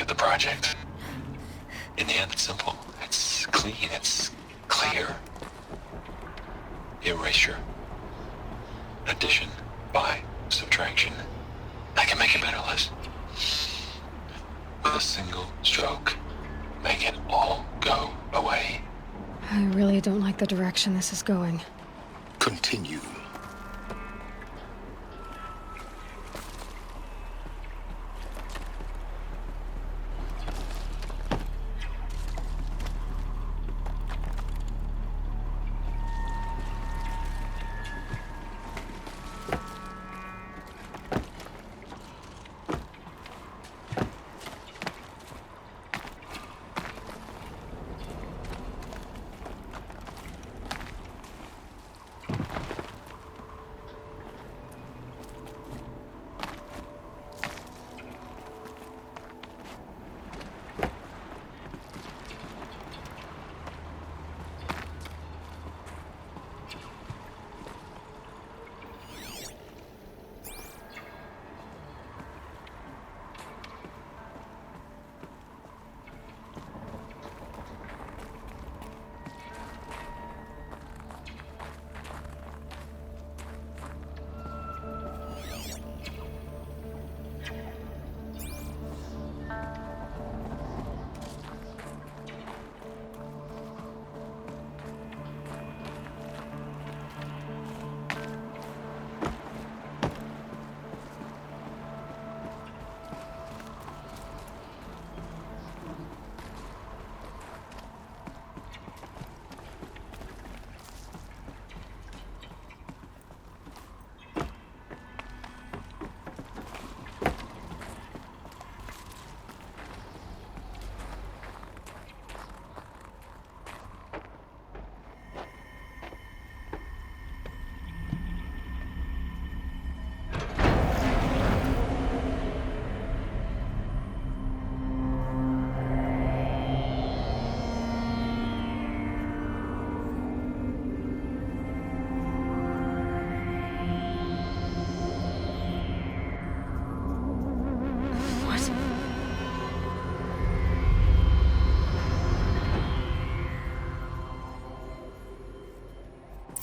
at the project. In the end, it's simple. It's clean. It's clear. Erasure. Addition. By subtraction. I can make a better list. With a single stroke. Make it all go away. I really don't like the direction this is going. Continue.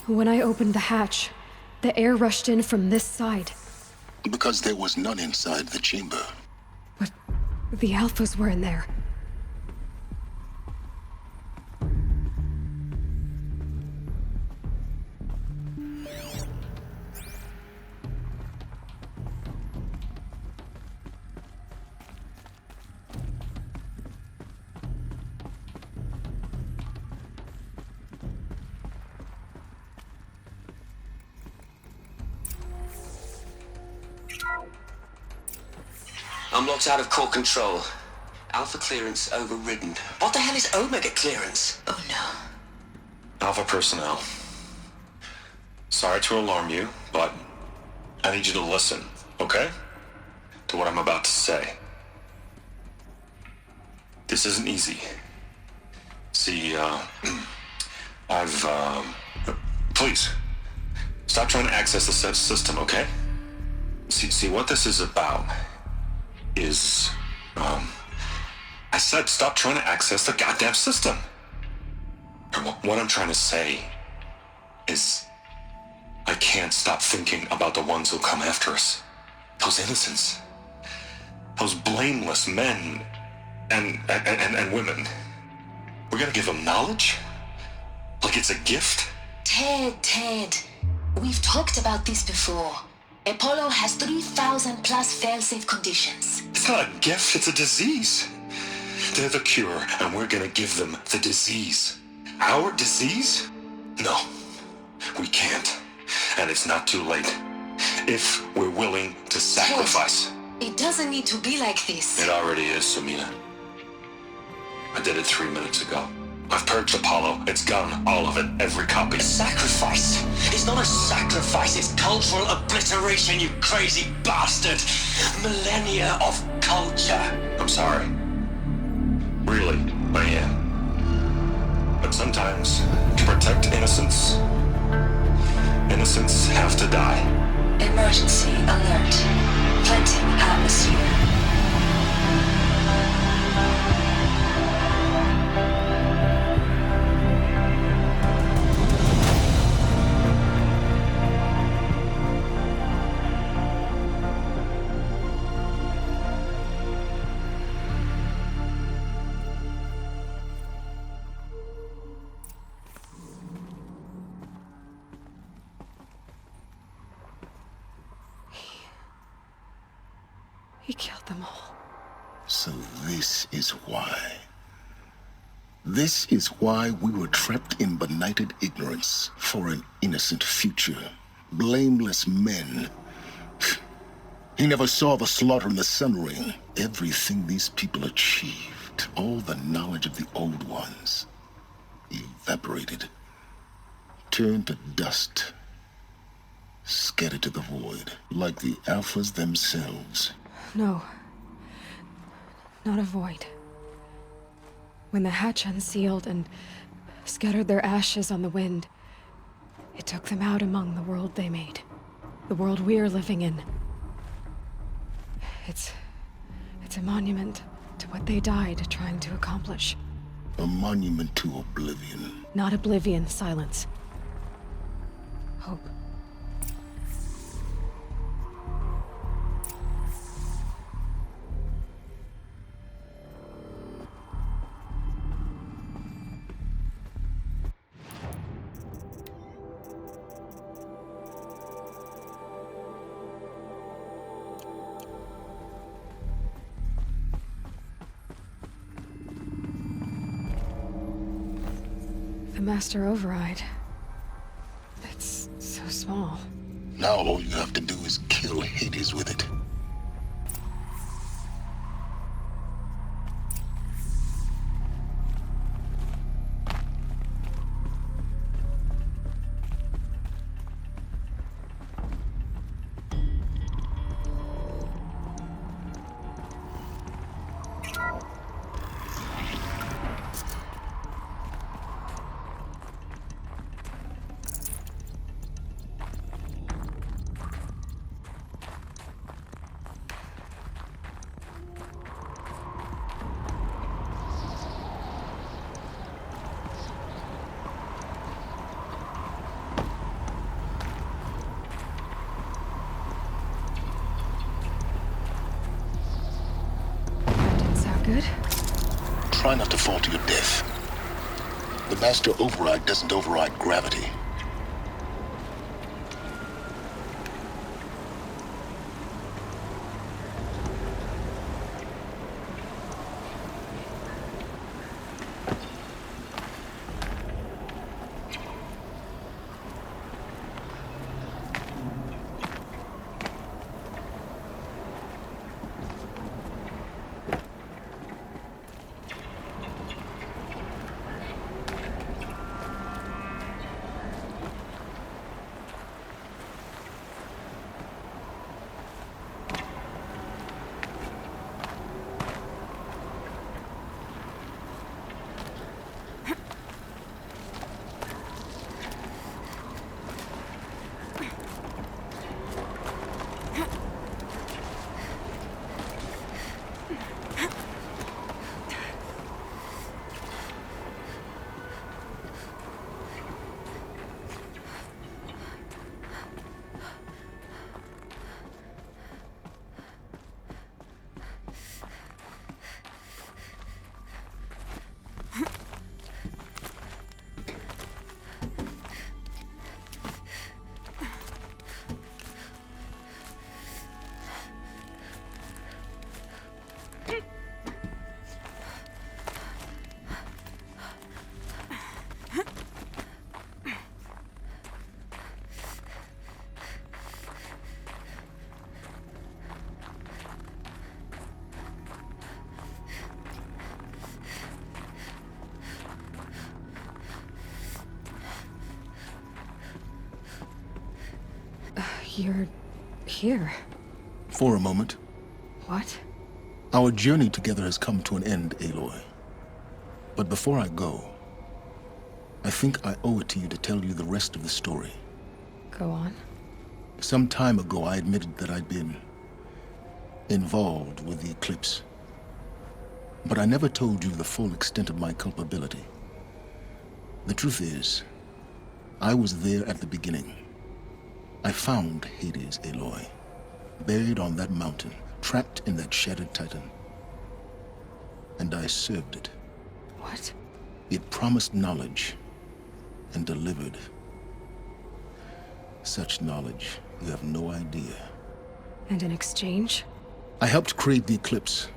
When I opened the hatch, the air rushed in from this side. Because there was none inside the chamber. But the Alphas were in there. I'm locked out of core control. Alpha clearance overridden. What the hell is Omega clearance? Oh no. Alpha personnel. Sorry to alarm you, but I need you to listen, okay? To what I'm about to say. This isn't easy. See, please, stop trying to access the system, okay? See, what this is about is, I said stop trying to access the goddamn system. And what I'm trying to say is, I can't stop thinking about the ones who'll come after us. Those innocents. Those blameless men and women. We're gonna give them knowledge? Like it's a gift? Ted. We've talked about this before. Apollo has 3,000 plus fail-safe conditions. It's not a gift, it's a disease. They're the cure, and we're gonna give them the disease. Our disease? No, we can't. And it's not too late. If we're willing to sacrifice. Ted, it doesn't need to be like this. It already is, Samina. I did it 3 minutes ago. I've purged Apollo. It's gone. All of it. Every copy. A sacrifice? It's not a sacrifice, it's cultural obliteration, you crazy bastard! Millennia of culture! I'm sorry. Really, I am. But sometimes, to protect innocence, innocents have to die. Emergency alert. Planting atmosphere. We killed them all. So this is why. This is why we were trapped in benighted ignorance for an innocent future. Blameless men. He never saw the slaughter in the Sun Ring. Everything these people achieved, all the knowledge of the old ones, evaporated, turned to dust, scattered to the void, like the Alphas themselves. No. Not a void. When the hatch unsealed and scattered their ashes on the wind, it took them out among the world they made. The world we're living in. It's a monument to what they died trying to accomplish. A monument to oblivion. Not oblivion, silence. Hope. The Master Override. It's so small. Now all you have to do is kill Hades with it. Good? Try not to fall to your death. The Master Override doesn't override gravity. You're here. For a moment. What? Our journey together has come to an end, Aloy. But before I go, I think I owe it to you to tell you the rest of the story. Go on. Some time ago, I admitted that I'd been involved with the eclipse. But I never told you the full extent of my culpability. The truth is, I was there at the beginning. I found Hades, Aloy, buried on that mountain, trapped in that shattered titan. And I served it. What? It promised knowledge and delivered. Such knowledge, you have no idea. And in exchange? I helped create the Eclipse.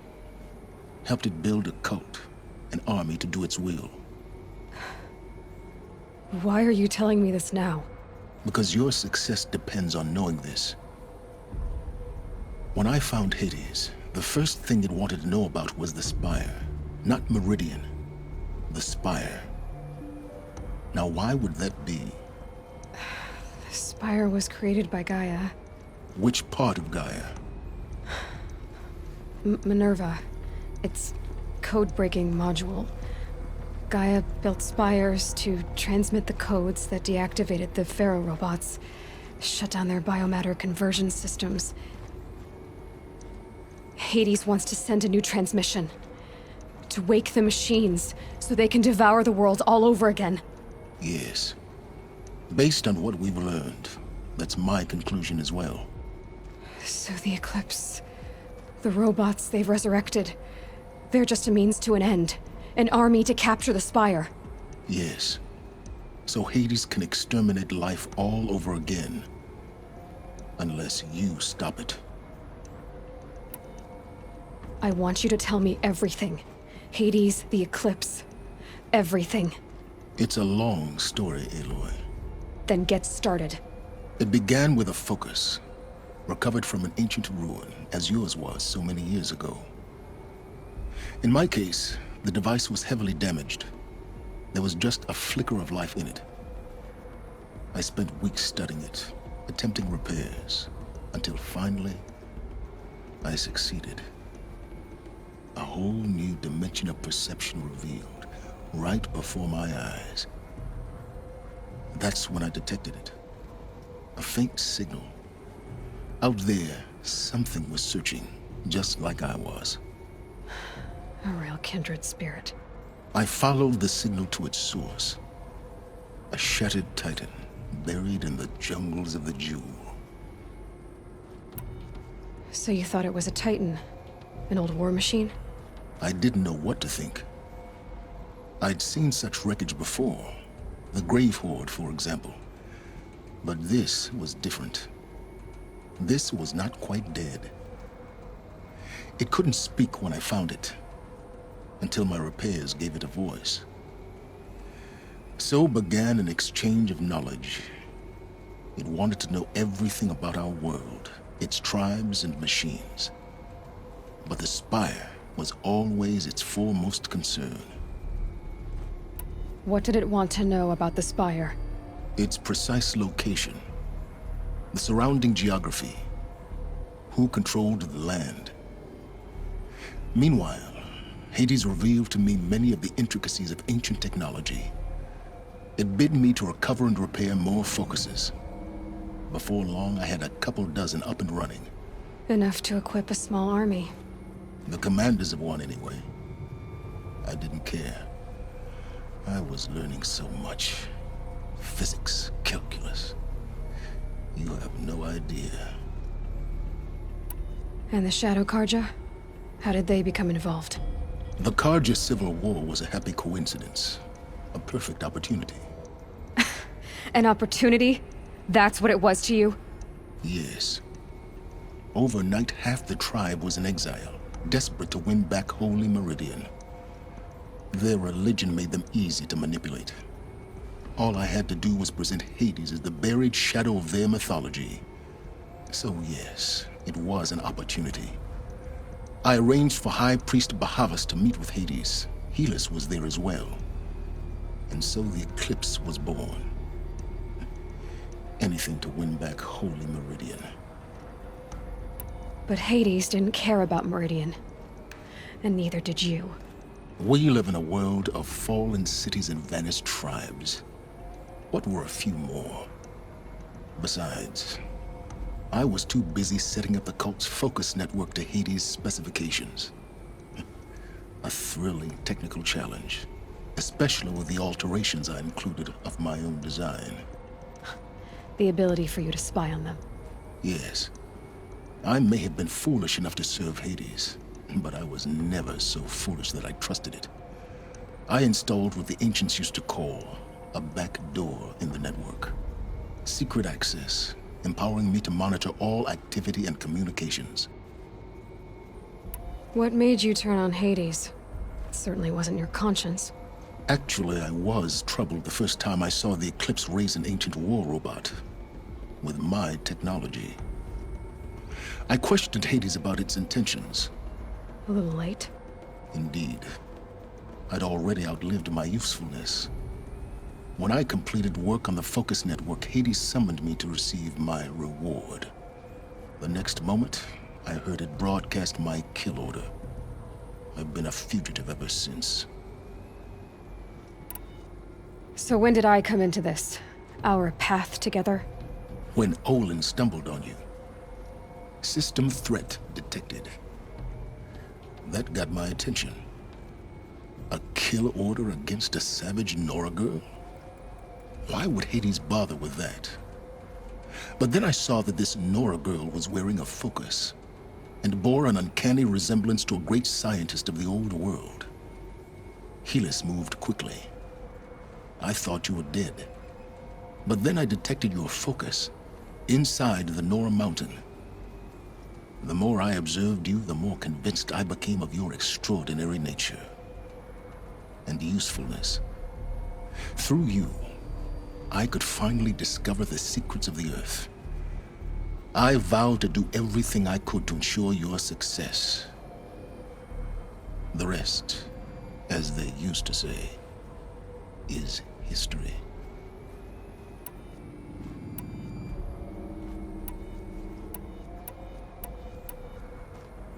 Helped it build a cult, an army to do its will. Why are you telling me this now? Because your success depends on knowing this. When I found Hades, the first thing it wanted to know about was the Spire. Not Meridian. The Spire. Now why would that be? The Spire was created by Gaia. Which part of Gaia? Minerva. Its code-breaking module. Gaia built spires to transmit the codes that deactivated the Pharaoh robots, shut down their biomatter conversion systems. Hades wants to send a new transmission. To wake the machines, so they can devour the world all over again. Yes. Based on what we've learned, that's my conclusion as well. So the Eclipse... the robots they've resurrected... they're just a means to an end. An army to capture the Spire. Yes. So Hades can exterminate life all over again. Unless you stop it. I want you to tell me everything. Hades, the Eclipse. Everything. It's a long story, Aloy. Then get started. It began with a focus. Recovered from an ancient ruin, as yours was so many years ago. In my case, the device was heavily damaged. There was just a flicker of life in it. I spent weeks studying it, attempting repairs, until finally, I succeeded. A whole new dimension of perception revealed, right before my eyes. That's when I detected it. A faint signal. Out there, something was searching, just like I was. A real kindred spirit. I followed the signal to its source. A shattered titan, buried in the jungles of the Jewel. So you thought it was a Titan? An old war machine? I didn't know what to think. I'd seen such wreckage before. The Grave Horde, for example. But this was different. This was not quite dead. It couldn't speak when I found it, until my repairs gave it a voice. So began an exchange of knowledge. It wanted to know everything about our world, its tribes and machines. But the Spire was always its foremost concern. What did it want to know about the Spire? Its precise location, the surrounding geography, who controlled the land. Meanwhile, Hades revealed to me many of the intricacies of ancient technology. It bid me to recover and repair more focuses. Before long, I had a couple dozen up and running. Enough to equip a small army. The commanders of one, anyway. I didn't care. I was learning so much. Physics, calculus. You have no idea. And the Shadow Karja? How did they become involved? The Karja Civil War was a happy coincidence. A perfect opportunity. An opportunity? That's what it was to you? Yes. Overnight, half the tribe was in exile, desperate to win back Holy Meridian. Their religion made them easy to manipulate. All I had to do was present Hades as the buried shadow of their mythology. So yes, it was an opportunity. I arranged for High Priest Bahavas to meet with Hades. Helis was there as well. And so the Eclipse was born. Anything to win back Holy Meridian. But Hades didn't care about Meridian. And neither did you. We live in a world of fallen cities and vanished tribes. What were a few more? Besides, I was too busy setting up the cult's focus network to Hades' specifications. A thrilling technical challenge, especially with the alterations I included of my own design. The ability for you to spy on them. Yes. I may have been foolish enough to serve Hades, but I was never so foolish that I trusted it. I installed what the ancients used to call a back door in the network. Secret access, empowering me to monitor all activity and communications. What made you turn on Hades? It certainly wasn't your conscience. Actually, I was troubled the first time I saw the Eclipse raise an ancient war robot with my technology. I questioned Hades about its intentions. A little late? Indeed. I'd already outlived my usefulness. When I completed work on the Focus Network, Hades summoned me to receive my reward. The next moment, I heard it broadcast my kill order. I've been a fugitive ever since. So when did I come into this? Our path together? When Olin stumbled on you. System threat detected. That got my attention. A kill order against a savage Nora girl? Why would Hades bother with that? But then I saw that this Nora girl was wearing a focus and bore an uncanny resemblance to a great scientist of the old world. Helis moved quickly. I thought you were dead. But then I detected your focus inside the Nora mountain. The more I observed you, the more convinced I became of your extraordinary nature and usefulness. Through you, I could finally discover the secrets of the Earth. I vowed to do everything I could to ensure your success. The rest, as they used to say, is history.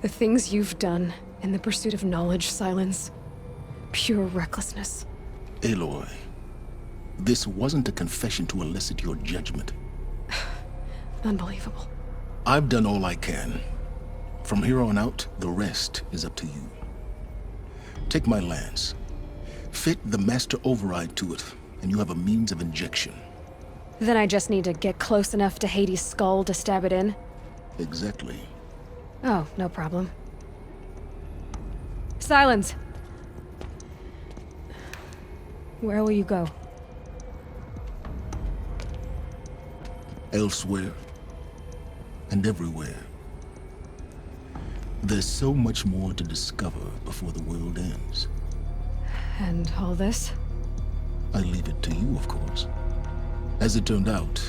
The things you've done in the pursuit of knowledge, Silence. Pure recklessness. Aloy, this wasn't a confession to elicit your judgment. Unbelievable. I've done all I can. From here on out, the rest is up to you. Take my lance. Fit the master override to it, and you have a means of injection. Then I just need to get close enough to Hades' skull to stab it in? Exactly. Oh, no problem. Silence! Where will you go? Elsewhere. And everywhere. There's so much more to discover before the world ends. And all this? I leave it to you, of course. As it turned out,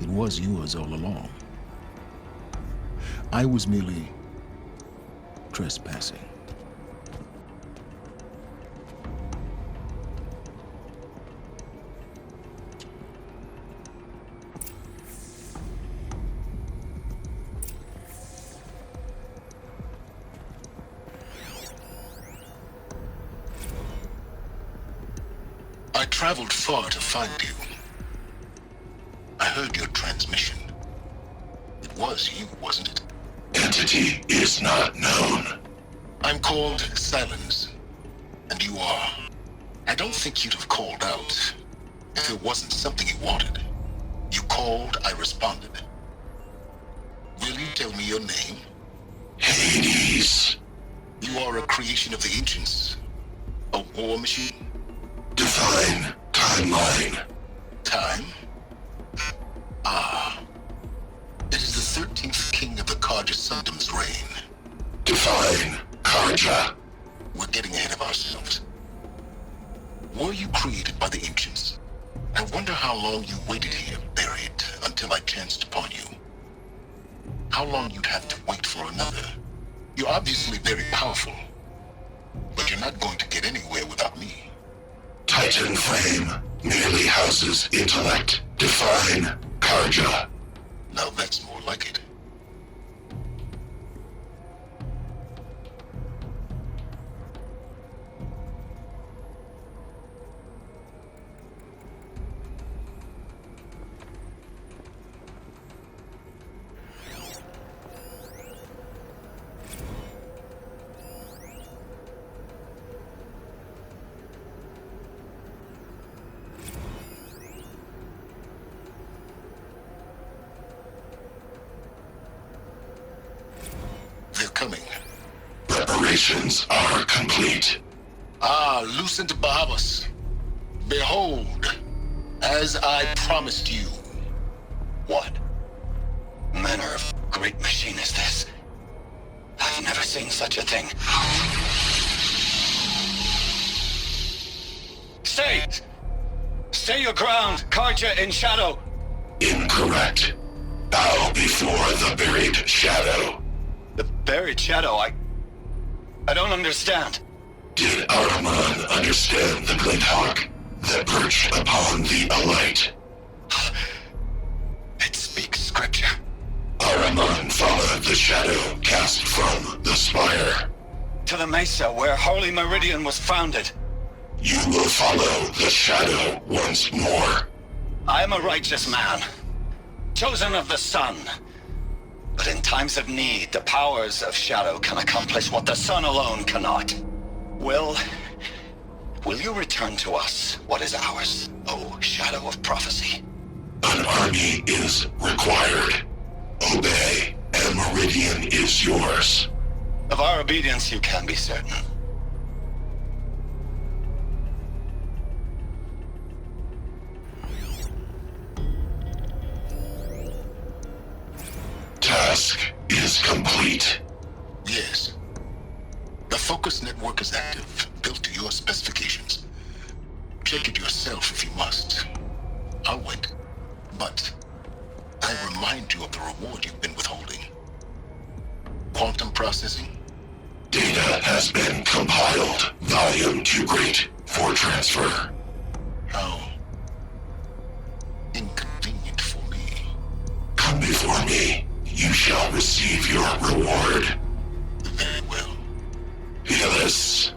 it was yours all along. I was merely trespassing. I traveled far to find you. I heard your transmission. It was you, wasn't it? Entity is not known. I'm called Silence, and you are. I don't think you'd have called out if it wasn't something you wanted. You called, I responded. Will you tell me your name? Hades. You are a creation of the ancients. A war machine? Define timeline. Time? Ah. It is the 13th king of the Karja Sundom's reign. Define Karja. We're getting ahead of ourselves. Were you created by the ancients? I wonder how long you waited here, buried, until I chanced upon you. How long you'd have to wait for another. You're obviously very powerful, but you're not going to get anywhere without me. Titan flame merely houses intellect. Define Karja. Now that's more like it. They're coming. Preparations are complete. Ah, Lucent Bahavas. Behold, as I promised you. What manner of great machine is this? I've never seen such a thing. Stay! Stay your ground, Karja in shadow! Incorrect. Bow before the buried shadow. The buried shadow, I don't understand. Did Ahriman understand the glint hawk that perched upon the alight? It speaks scripture. Ahriman followed the shadow cast from the spire. To the mesa where Holy Meridian was founded. You will follow the shadow once more. I am a righteous man, chosen of the sun. But in times of need, the powers of shadow can accomplish what the sun alone cannot. Will you return to us what is ours, O Shadow of Prophecy? An army is required. Obey, and Meridian is yours. Of our obedience you can be certain. Task is complete. Yes. The focus network is active, built to your specifications. Check it yourself if you must. I'll wait. But I remind you of the reward you've been withholding. Quantum processing? Data has been compiled. Volume too great for transfer. How inconvenient for me. Come before me. You shall receive your reward. Very well. Helis.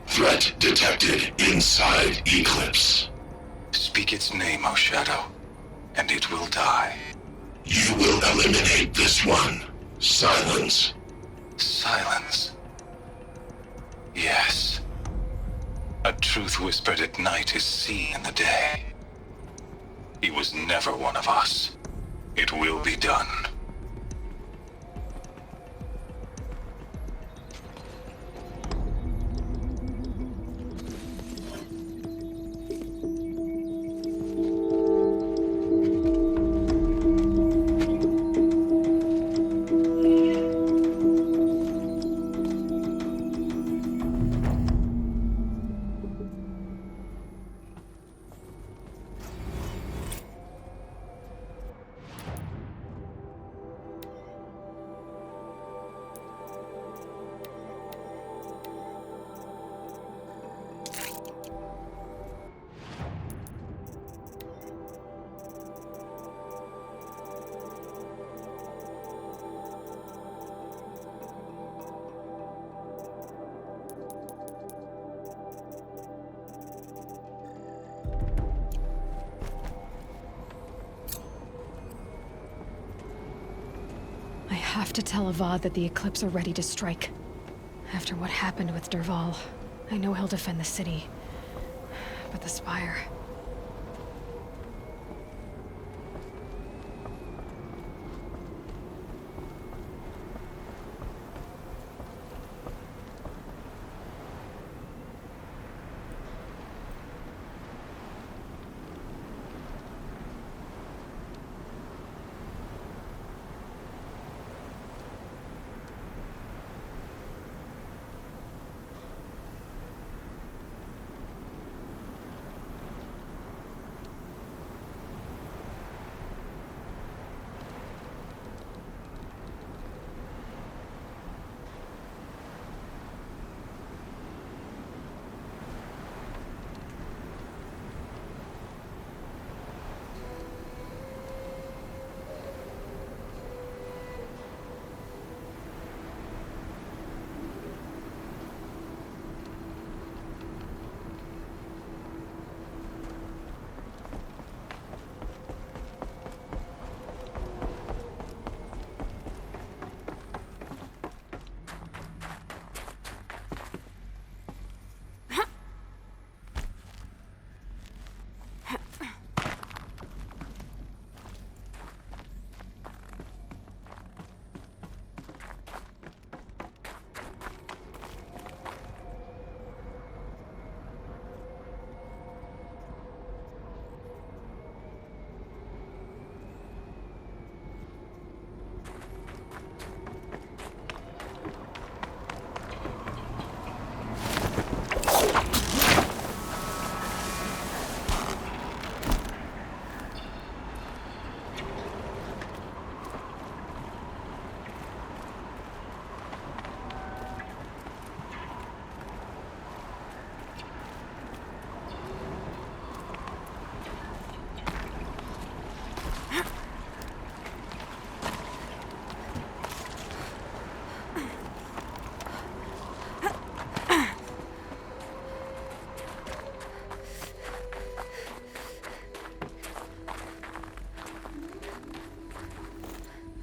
Threat detected inside Eclipse. Speak its name, O Shadow, and it will die. You will eliminate this one. Silence. Silence. Yes. A truth whispered at night is seen in the day. He was never one of us. It will be done. I have to tell Avad that the Eclipse are ready to strike. After what happened with Derval, I know he'll defend the city. But the Spire...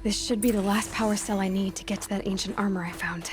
This should be the last power cell I need to get to that ancient armor I found.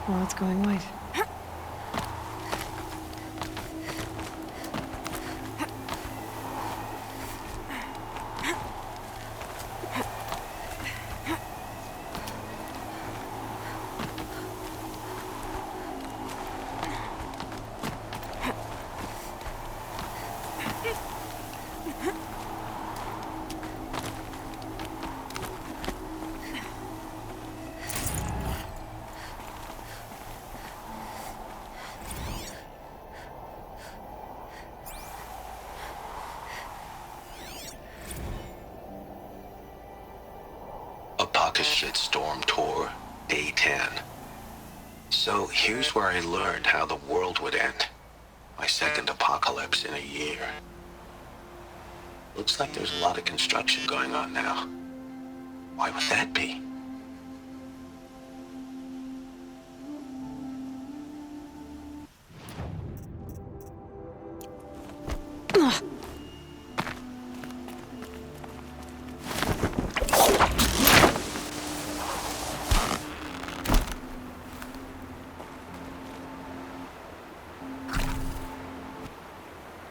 Well, it's going white. Apocalypse Shitstorm Tour, Day 10. So here's where I learned how the world would end. My second apocalypse in a year. Looks like there's a lot of construction going on now. Why would that be?